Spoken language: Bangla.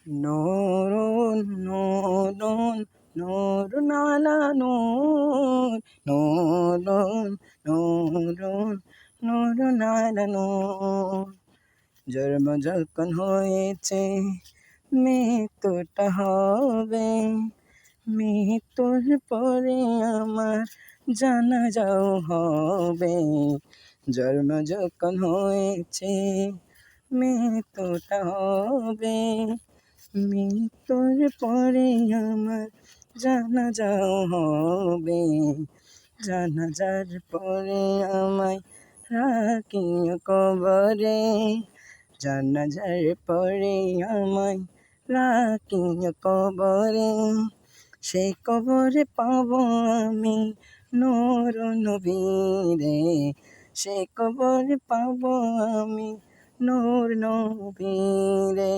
নূরুন নূরুন নূরুন আলা নূর, নূরুন নূরুন নূরুন আলা নূর। জন্ম যখন হয়েছে মৃত্যুটা হবে, মৃত্যুর পরে আমার জানাজাও হবে। জন্ম যখন হয়েছে মৃত্যুটা হবে, মৃত্যুর পরে আমার জানাজাও হবে। জানাজার পরে আমায় রাখিও কবরে, জানাজার পরে আমায় রাখিও কবরে। সেই কবরে পাবো আমি নূর নবীরে, সেই কবরে পাবো আমি নূর নবীরে।